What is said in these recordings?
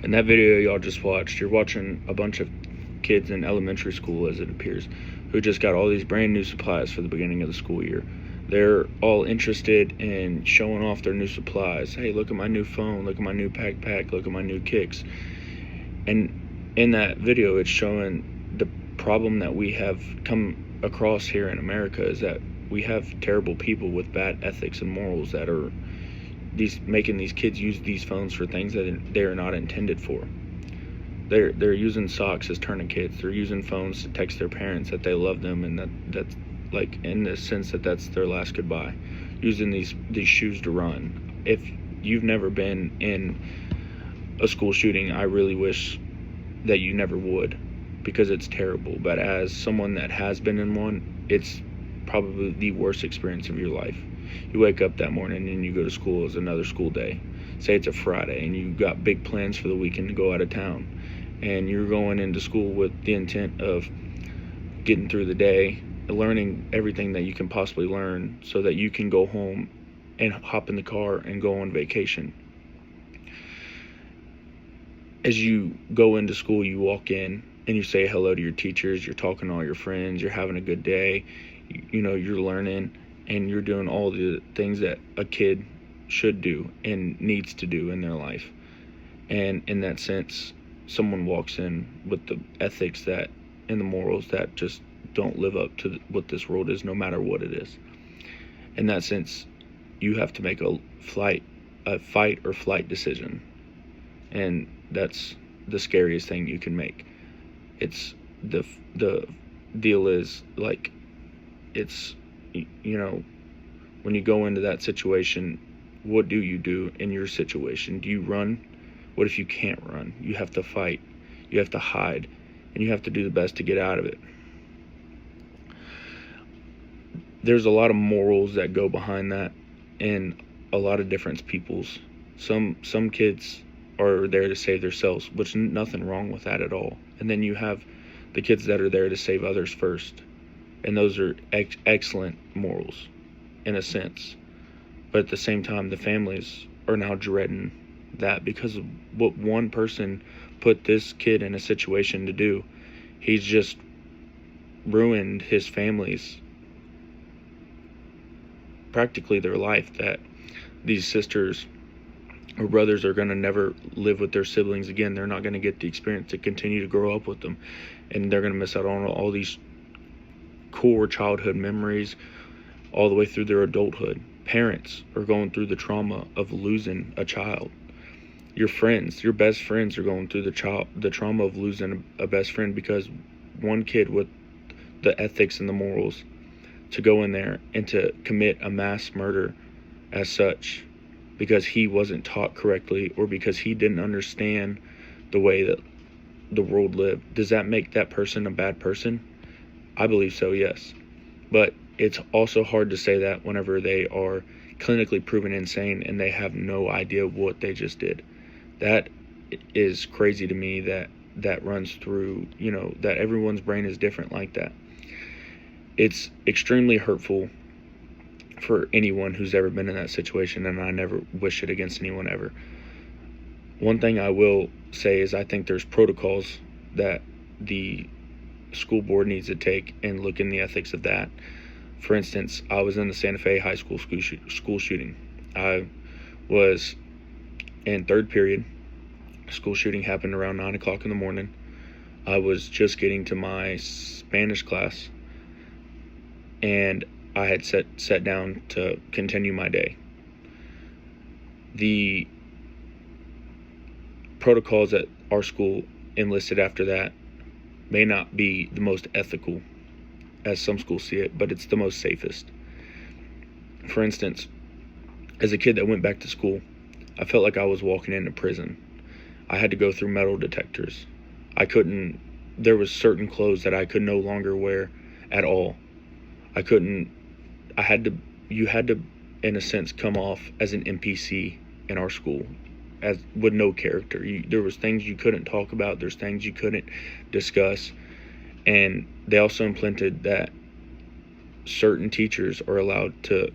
In that video y'all just watched, you're watching a bunch of kids in elementary school, as it appears, who just got all these brand new supplies for the beginning of the school year. They're all interested in showing off their new supplies. Hey, look at my new phone, look at my new backpack, look at my new kicks. And in that video, it's showing the problem that we have come across here in America is that we have terrible people with bad ethics and morals that are making these kids use these phones for things that they're not intended for. They're using socks as tourniquets. They're using phones to text their parents that they love them, and that's like in the sense that that's their last goodbye. Using these shoes to run. If you've never been in a school shooting, I really wish that you never would, because it's terrible. But as someone that has been in one, it's probably the worst experience of your life. You wake up that morning and you go to school as another school day. Say it's a Friday and you got big plans for the weekend to go out of town, and you're going into school with the intent of getting through the day, learning everything that you can possibly learn so that you can go home and hop in the car and go on vacation. As you go into school, you walk in and you say hello to your teachers, you're talking to all your friends, you're having a good day, you're learning, and you're doing all the things that a kid should do and needs to do in their life. And in that sense, someone walks in with the ethics that and the morals that just don't live up to what this world is, no matter what it is. In that sense, you have to make a fight or flight decision. And that's the scariest thing you can make. It's the deal is like, it's, when you go into that situation, what do you do in your situation? Do you run? What if you can't run? You have to fight, you have to hide, and you have to do the best to get out of it. There's a lot of morals that go behind that, and a lot of different people's. Some kids are there to save themselves, which nothing wrong with that at all. And then you have the kids that are there to save others first, and those are excellent morals in a sense. But at the same time, the families are now dreading that because of what one person put this kid in a situation to do. He's just ruined his family's, practically their life, that these sisters or brothers are going to never live with their siblings again. They're not going to get the experience to continue to grow up with them, and they're going to miss out on all these core childhood memories all the way through their adulthood. Parents are going through the trauma of losing a child. Your friends, your best friends, are going through the trauma of losing a best friend because one kid with the ethics and the morals to go in there and to commit a mass murder as such, because he wasn't taught correctly or because he didn't understand the way that the world lived. Does that make that person a bad person? I believe so, yes. But it's also hard to say that whenever they are clinically proven insane and they have no idea what they just did. That is crazy to me, that runs through, that everyone's brain is different like that. It's extremely hurtful for anyone who's ever been in that situation, and I never wish it against anyone ever. One thing I will say is I think there's protocols that the school board needs to take and look in the ethics of that. For instance, I was in the Santa Fe High School school shooting. I was in third period. School shooting happened around 9 o'clock in the morning. I was just getting to my Spanish class, and I had sat down to continue my day. The protocols that our school enlisted after that may not be the most ethical, as some schools see it, but it's the most safest. For instance, as a kid that went back to school, I felt like I was walking into prison. I had to go through metal detectors. There was certain clothes that I could no longer wear at all. You had to, in a sense, come off as an NPC in our school, as with no character. There was things you couldn't talk about. There's things you couldn't discuss. And they also implemented that certain teachers are allowed to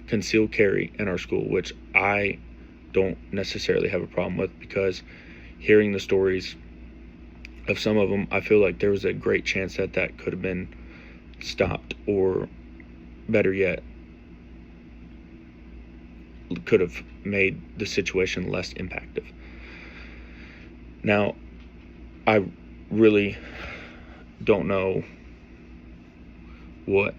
concealed carry in our school, which I don't necessarily have a problem with, because hearing the stories of some of them, I feel like there was a great chance that that could have been stopped, or better yet, could have made the situation less impactful. Now, I really don't know what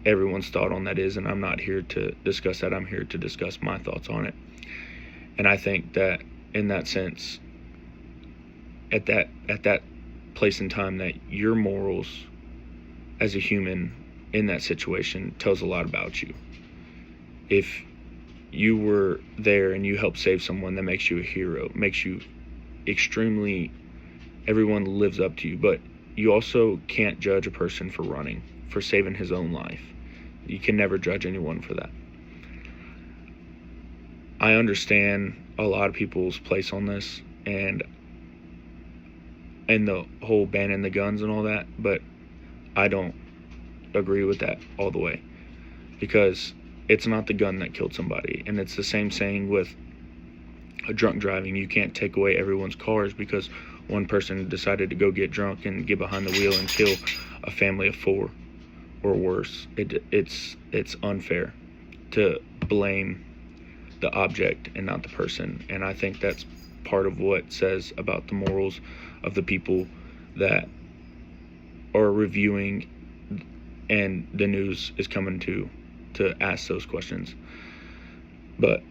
everyone's thought on that is, and I'm not here to discuss that. I'm here to discuss my thoughts on it. And I think that in that sense, at that place in time, that your morals as a human in that situation tells a lot about you. If you were there and you helped save someone, that makes you a hero, makes you extremely, everyone lives up to you. But you also can't judge a person for running, for saving his own life. You can never judge anyone for that. I understand a lot of people's place on this, and the whole banning the guns and all that, but I don't agree with that all the way, because it's not the gun that killed somebody. And it's the same saying with drunk driving. You can't take away everyone's cars because one person decided to go get drunk and get behind the wheel and kill a family of 4 or worse. It's unfair to blame the object and not the person. And I think that's part of what says about the morals of the people that are reviewing, and the news is coming to ask those questions. But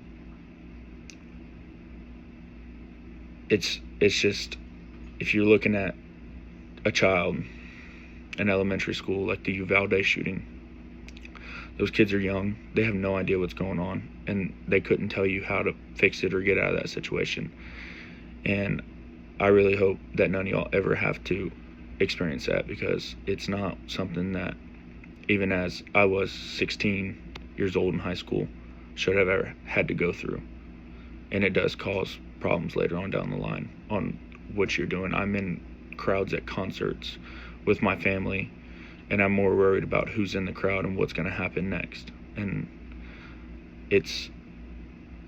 it's just, if you're looking at a child in elementary school, like the Uvalde shooting, those kids are young, they have no idea what's going on, and they couldn't tell you how to fix it or get out of that situation. And I really hope that none of y'all ever have to experience that, because it's not something that, even as I was 16 years old in high school, should have ever had to go through. And it does cause problems later on down the line on what you're doing. I'm in crowds at concerts with my family, and I'm more worried about who's in the crowd and what's going to happen next. And it's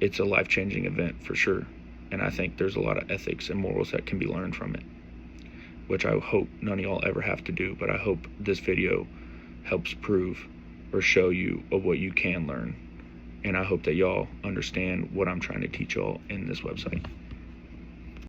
a life-changing event for sure. And I think there's a lot of ethics and morals that can be learned from it, which I hope none of y'all ever have to do. But I hope this video helps prove or show you of what you can learn. And I hope that y'all understand what I'm trying to teach y'all in this website.